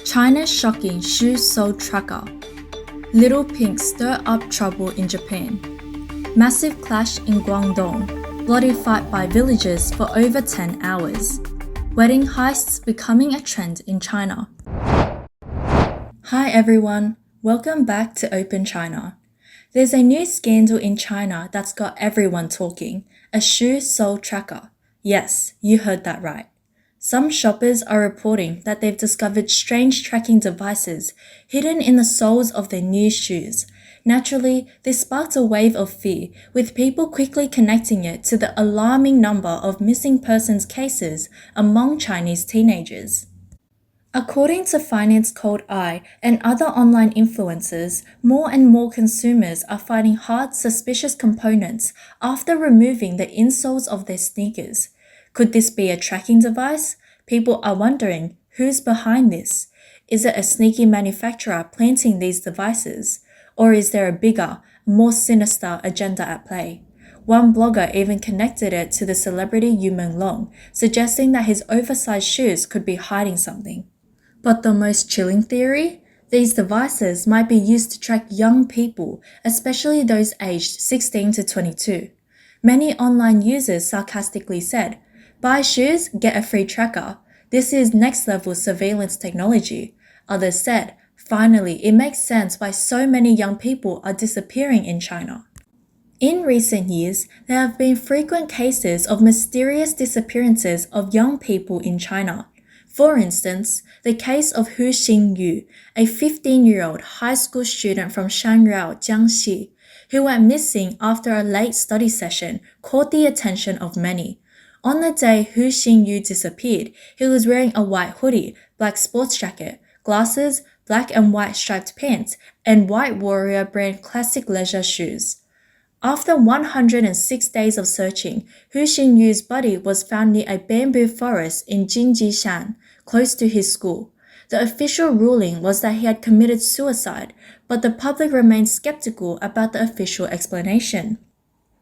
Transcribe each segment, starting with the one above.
China's shocking shoe sole tracker. Little Pink stir up trouble in Japan. Massive clash in Guangdong. Bloody fight by villagers for over 10 hours. Wedding heists becoming a trend in China. Hi everyone, welcome back to Open China. There's a new scandal in China that's got everyone talking. A shoe sole tracker. Yes, you heard that right. Some shoppers are reporting that they've discovered strange tracking devices hidden in the soles of their new shoes. Naturally, this sparked a wave of fear, with people quickly connecting it to the alarming number of missing persons cases among Chinese teenagers. According to Finance Cold Eye and other online influencers, more and more consumers are finding hard suspicious components after removing the insoles of their sneakers. Could this be a tracking device? People are wondering, who's behind this? Is it a sneaky manufacturer planting these devices? Or is there a bigger, more sinister agenda at play? One blogger even connected it to the celebrity Yu Long, suggesting that his oversized shoes could be hiding something. But the most chilling theory? These devices might be used to track young people, especially those aged 16 to 22. Many online users sarcastically said, "Buy shoes, get a free tracker. This is next-level surveillance technology." Others said, "Finally, it makes sense why so many young people are disappearing in China." In recent years, there have been frequent cases of mysterious disappearances of young people in China. For instance, the case of Hu Xingyu, a 15-year-old high school student from Shangrao, Jiangxi, who went missing after a late study session, caught the attention of many. On the day Hu Xingyu disappeared, he was wearing a white hoodie, black sports jacket, glasses, black and white striped pants, and White Warrior brand classic leisure shoes. After 106 days of searching, Hu Xingyu's body was found near a bamboo forest in Jinjishan, close to his school. The official ruling was that he had committed suicide, but the public remained skeptical about the official explanation.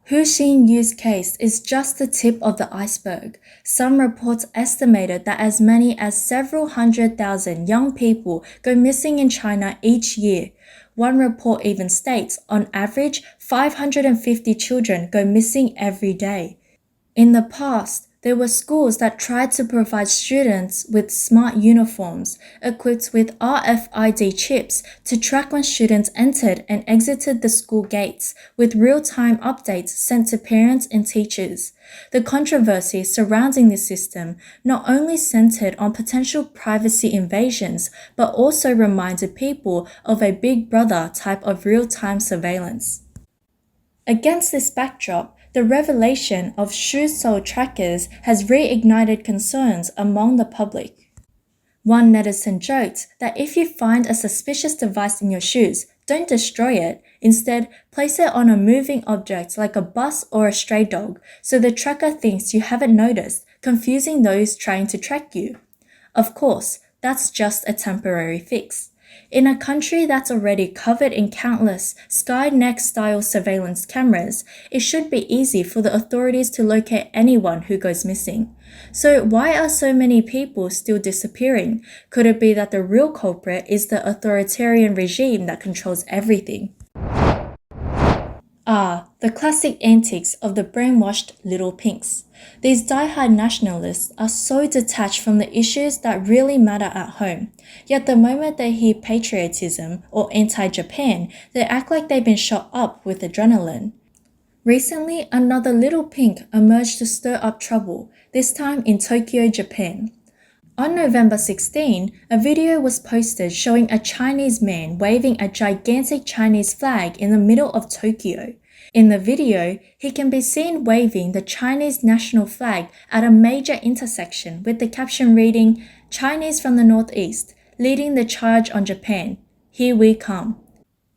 Hu Xingyu's case is just the tip of the iceberg. Some reports estimated that as many as several 100,000 young people go missing in China each year. One report even states, on average, 550 children go missing every day. In the past, there were schools that tried to provide students with smart uniforms equipped with RFID chips to track when students entered and exited the school gates, with real-time updates sent to parents and teachers. The controversy surrounding this system not only centered on potential privacy invasions, but also reminded people of a Big Brother type of real-time surveillance. Against this backdrop, the revelation of shoe sole trackers has reignited concerns among the public. One netizen joked that if you find a suspicious device in your shoes, don't destroy it. Instead, place it on a moving object like a bus or a stray dog, so the tracker thinks you haven't noticed, confusing those trying to track you. Of course, that's just a temporary fix. In a country that's already covered in countless Skynet-style surveillance cameras, it should be easy for the authorities to locate anyone who goes missing. So why are so many people still disappearing? Could it be that the real culprit is the authoritarian regime that controls everything? The classic antics of the brainwashed little pinks. These die-hard nationalists are so detached from the issues that really matter at home. Yet the moment they hear patriotism or anti-Japan, they act like they've been shot up with adrenaline. Recently, another little pink emerged to stir up trouble, this time in Tokyo, Japan. On November 16, a video was posted showing a Chinese man waving a gigantic Chinese flag in the middle of Tokyo. In the video, he can be seen waving the Chinese national flag at a major intersection with the caption reading, "Chinese from the Northeast, leading the charge on Japan. Here we come."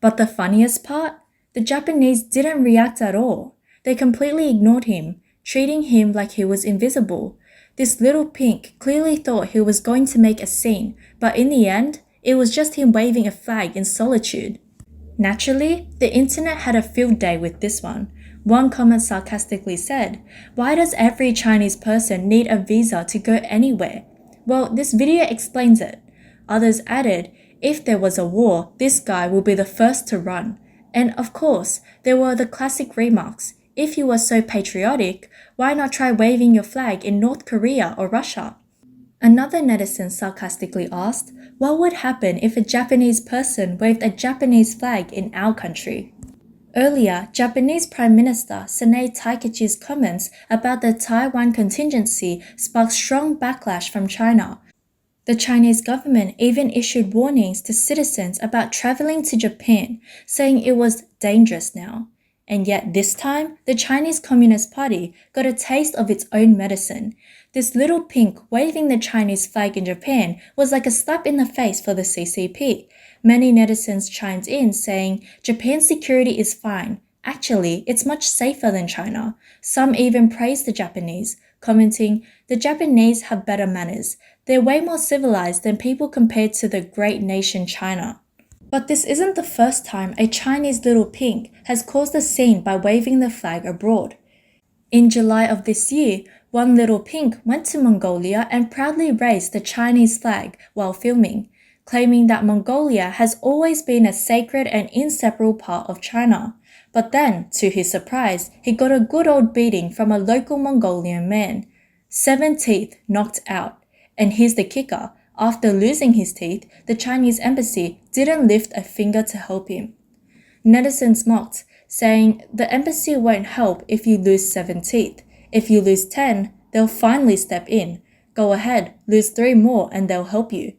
But the funniest part? The Japanese didn't react at all. They completely ignored him, treating him like he was invisible. This little pink clearly thought he was going to make a scene, but in the end, it was just him waving a flag in solitude. Naturally, the internet had a field day with this one. One comment sarcastically said, "Why does every Chinese person need a visa to go anywhere?" Well, this video explains it. Others added, if there was a war, this guy will be the first to run. And of course, there were the classic remarks. If you were so patriotic, why not try waving your flag in North Korea or Russia? Another netizen sarcastically asked, what would happen if a Japanese person waved a Japanese flag in our country? Earlier, Japanese Prime Minister Sanae Takaichi's comments about the Taiwan contingency sparked strong backlash from China. The Chinese government even issued warnings to citizens about traveling to Japan, saying it was dangerous now. And yet this time, the Chinese Communist Party got a taste of its own medicine. This little pink waving the Chinese flag in Japan was like a slap in the face for the CCP. Many netizens chimed in saying, Japan's security is fine. Actually, it's much safer than China. Some even praised the Japanese, commenting, the Japanese have better manners. They're way more civilized than people compared to the great nation China. But this isn't the first time a Chinese little pink has caused a scene by waving the flag abroad. In July of this year, one little pink went to Mongolia and proudly raised the Chinese flag while filming, claiming that Mongolia has always been a sacred and inseparable part of China. But then, to his surprise, he got a good old beating from a local Mongolian man. 7 teeth knocked out. And here's the kicker. After losing his teeth, the Chinese embassy didn't lift a finger to help him. Netizens mocked, saying, the embassy won't help if you lose 7 teeth. If you lose 10, they'll finally step in. Go ahead, lose 3 more and they'll help you.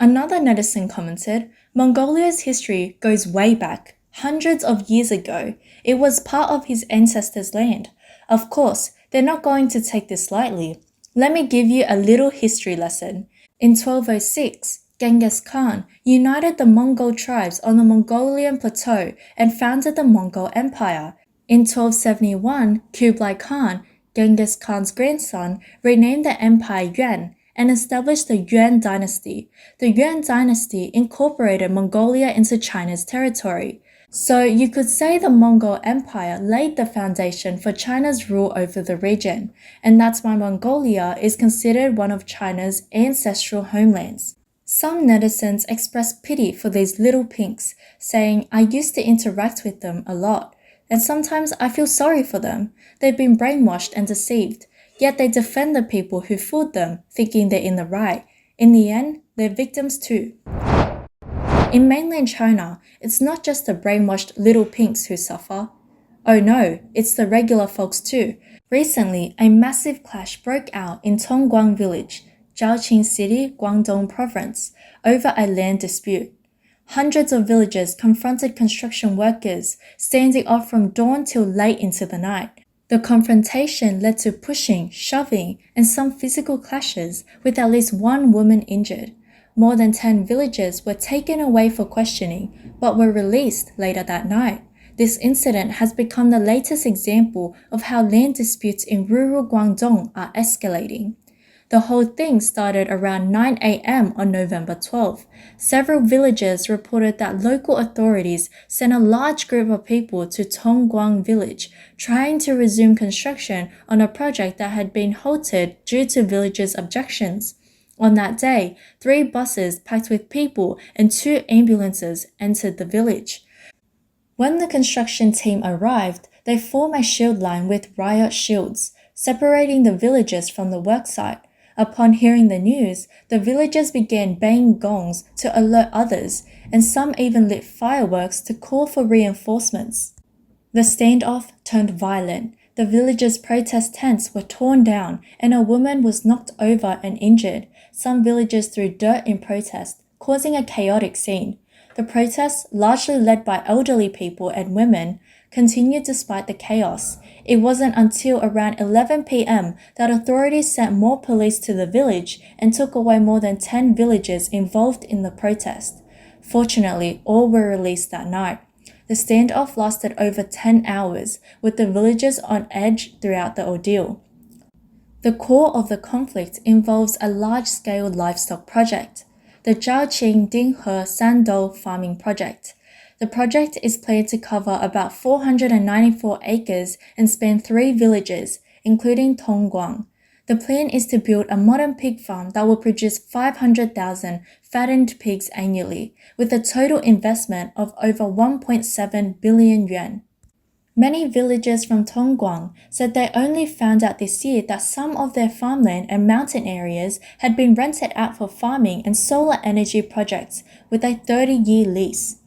Another netizen commented, Mongolia's history goes way back, hundreds of years ago. It was part of his ancestors' land. Of course, they're not going to take this lightly. Let me give you a little history lesson. In 1206, Genghis Khan united the Mongol tribes on the Mongolian plateau and founded the Mongol Empire. In 1271, Kublai Khan, Genghis Khan's grandson, renamed the empire Yuan and established the Yuan dynasty. The Yuan dynasty incorporated Mongolia into China's territory. So you could say the Mongol Empire laid the foundation for China's rule over the region, and that's why Mongolia is considered one of China's ancestral homelands. Some netizens expressed pity for these little pinks, saying, I used to interact with them a lot, and sometimes I feel sorry for them. They've been brainwashed and deceived, yet they defend the people who fooled them, thinking they're in the right. In the end, they're victims too. In mainland China, it's not just the brainwashed little pinks who suffer. Oh no, it's the regular folks too. Recently, a massive clash broke out in Tongguang village, Zhaoqing City, Guangdong province, over a land dispute. Hundreds of villagers confronted construction workers, standing off from dawn till late into the night. The confrontation led to pushing, shoving, and some physical clashes, with at least one woman injured. More than 10 villagers were taken away for questioning, but were released later that night. This incident has become the latest example of how land disputes in rural Guangdong are escalating. The whole thing started around 9 a.m. on November 12. Several villagers reported that local authorities sent a large group of people to Tongguang village, trying to resume construction on a project that had been halted due to villagers' objections. On that day, 3 buses packed with people and 2 ambulances entered the village. When the construction team arrived, they formed a shield line with riot shields, separating the villagers from the worksite. Upon hearing the news, the villagers began banging gongs to alert others, and some even lit fireworks to call for reinforcements. The standoff turned violent. The villagers' protest tents were torn down, and a woman was knocked over and injured. Some villagers threw dirt in protest, causing a chaotic scene. The protests, largely led by elderly people and women, continued despite the chaos. It wasn't until around 11 p.m. that authorities sent more police to the village and took away more than 10 villagers involved in the protest. Fortunately, all were released that night. The standoff lasted over 10 hours, with the villagers on edge throughout the ordeal. The core of the conflict involves a large-scale livestock project, the Zhaoqing Dinghe Sandou farming project. The project is planned to cover about 494 acres and span 3 villages, including Tongguang. The plan is to build a modern pig farm that will produce 500,000 fattened pigs annually, with a total investment of over 1.7 billion yuan. Many villagers from Tongguang said they only found out this year that some of their farmland and mountain areas had been rented out for farming and solar energy projects with a 30-year lease.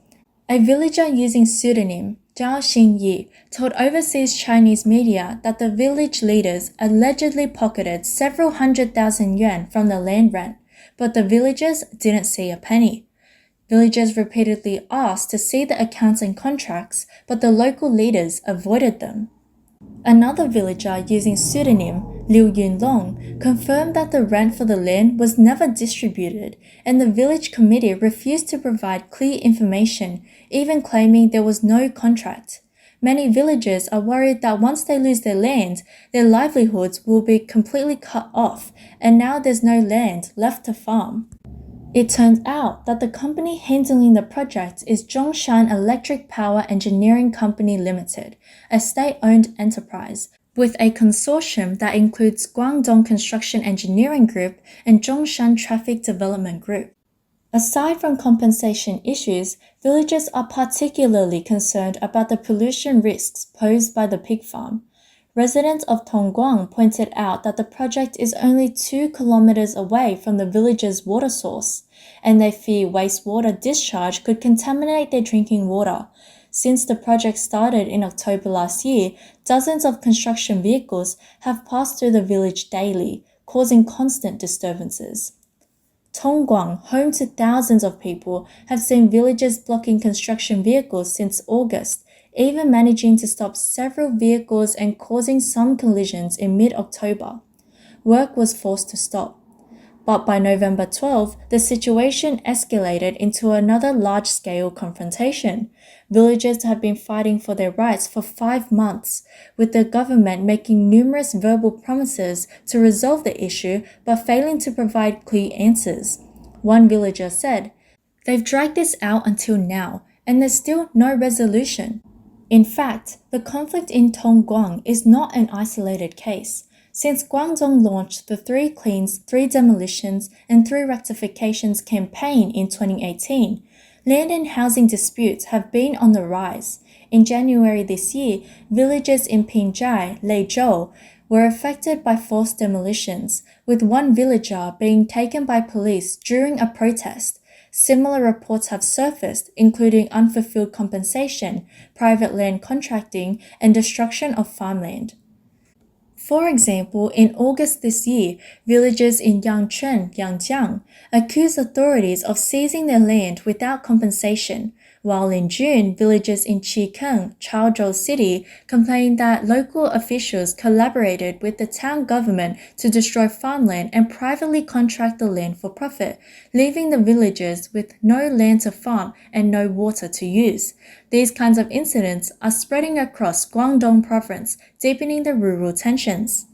A villager using pseudonym Zhao Xingyi told overseas Chinese media that the village leaders allegedly pocketed several 100,000 yuan from the land rent, but the villagers didn't see a penny. Villagers repeatedly asked to see the accounts and contracts, but the local leaders avoided them. Another villager using pseudonym Liu Yunlong confirmed that the rent for the land was never distributed, and the village committee refused to provide clear information, even claiming there was no contract. Many villagers are worried that once they lose their land, their livelihoods will be completely cut off, and now there's no land left to farm. It turns out that the company handling the project is Zhongshan Electric Power Engineering Company Limited, a state-owned enterprise, with a consortium that includes Guangdong Construction Engineering Group and Zhongshan Traffic Development Group. Aside from compensation issues, villagers are particularly concerned about the pollution risks posed by the pig farm. Residents of Tongguang pointed out that the project is only 2 kilometers away from the village's water source, and they fear wastewater discharge could contaminate their drinking water. Since the project started in October last year, dozens of construction vehicles have passed through the village daily, causing constant disturbances. Tongguang, home to thousands of people, have seen villagers blocking construction vehicles since August, even managing to stop several vehicles and causing some collisions in mid-October. Work was forced to stop. But by November 12, the situation escalated into another large-scale confrontation. Villagers have been fighting for their rights for 5 months, with the government making numerous verbal promises to resolve the issue but failing to provide clear answers. One villager said, "They've dragged this out until now, and there's still no resolution." In fact, the conflict in Tongguang is not an isolated case. Since Guangdong launched the 3 Cleans, 3 Demolitions, and 3 Rectifications campaign in 2018, land and housing disputes have been on the rise. In January this year, villages in Pingjai, Leizhou, were affected by forced demolitions, with one villager being taken by police during a protest. Similar reports have surfaced, including unfulfilled compensation, private land contracting, and destruction of farmland. For example, in August this year, villagers in Yangchun, Yangjiang, accused authorities of seizing their land without compensation, while in June, villagers in Qikeng, Chaozhou City, complained that local officials collaborated with the town government to destroy farmland and privately contract the land for profit, leaving the villagers with no land to farm and no water to use. These kinds of incidents are spreading across Guangdong province, deepening the rural tensions.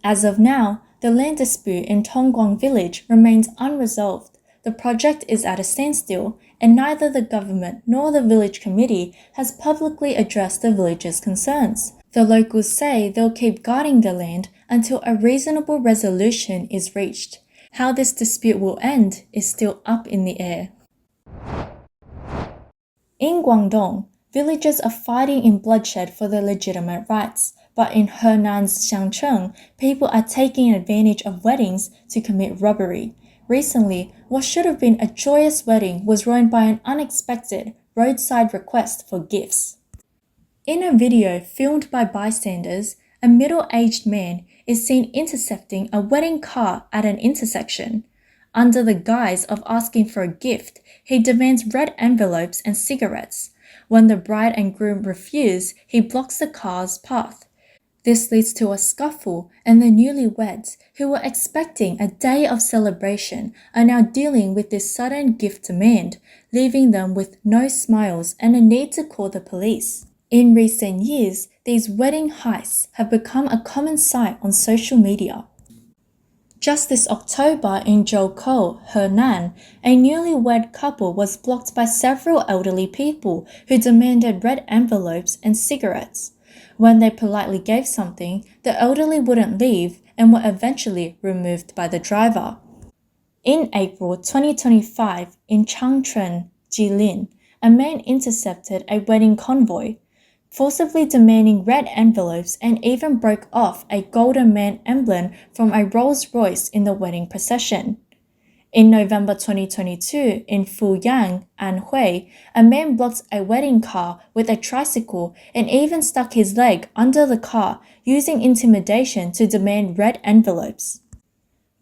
As of now, the land dispute in Tongguang village remains unresolved. The project is at a standstill, and neither the government nor the village committee has publicly addressed the village's concerns. The locals say they'll keep guarding the land until a reasonable resolution is reached. How this dispute will end is still up in the air. In Guangdong, villagers are fighting in bloodshed for their legitimate rights, but in Hennan's Xiangcheng, people are taking advantage of weddings to commit robbery. Recently, what should have been a joyous wedding was ruined by an unexpected roadside request for gifts. In a video filmed by bystanders, a middle-aged man is seen intercepting a wedding car at an intersection. Under the guise of asking for a gift, he demands red envelopes and cigarettes. When the bride and groom refuse, he blocks the car's path. This leads to a scuffle, and the newlyweds, who were expecting a day of celebration, are now dealing with this sudden gift demand, leaving them with no smiles and a need to call the police. In recent years, these wedding heists have become a common sight on social media. Just this October in Zhoukou, Henan, a newlywed couple was blocked by several elderly people who demanded red envelopes and cigarettes. When they politely gave something, the elderly wouldn't leave, and were eventually removed by the driver. In April 2025, in Changchun, Jilin, a man intercepted a wedding convoy, forcibly demanding red envelopes and even broke off a Golden Man emblem from a Rolls-Royce in the wedding procession. In November 2022, in Fuyang, Anhui, a man blocked a wedding car with a tricycle and even stuck his leg under the car, using intimidation to demand red envelopes.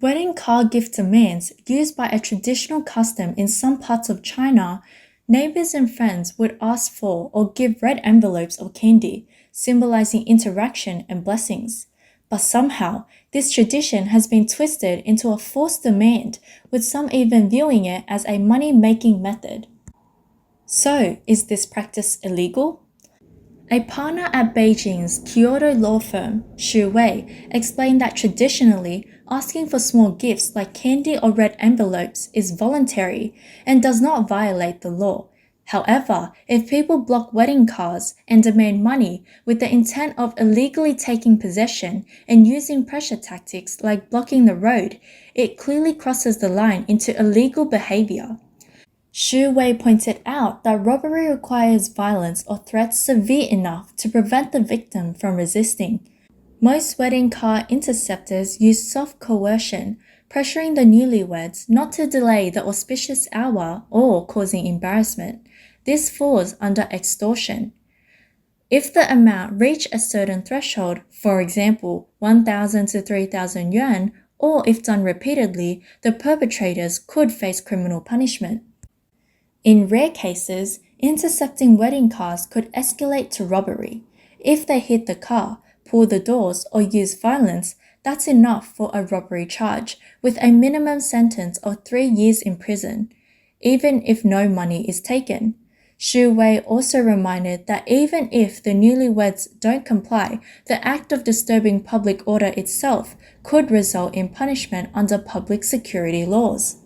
Wedding car gift demands, used by a traditional custom in some parts of China, neighbors and friends would ask for or give red envelopes or candy, symbolizing interaction and blessings. But somehow, this tradition has been twisted into a forced demand, with some even viewing it as a money-making method. So, is this practice illegal? A partner at Beijing's Kyoto law firm, Xu Wei, explained that traditionally, asking for small gifts like candy or red envelopes is voluntary and does not violate the law. However, if people block wedding cars and demand money with the intent of illegally taking possession and using pressure tactics like blocking the road, it clearly crosses the line into illegal behavior. Xu Wei pointed out that robbery requires violence or threats severe enough to prevent the victim from resisting. Most wedding car interceptors use soft coercion, pressuring the newlyweds not to delay the auspicious hour or causing embarrassment. This falls under extortion. If the amount reach a certain threshold, for example, 1,000 to 3,000 yuan, or if done repeatedly, the perpetrators could face criminal punishment. In rare cases, intercepting wedding cars could escalate to robbery. If they hit the car, pull the doors, or use violence, that's enough for a robbery charge, with a minimum sentence of 3 years in prison, even if no money is taken. Xu Wei also reminded that even if the newlyweds don't comply, the act of disturbing public order itself could result in punishment under public security laws.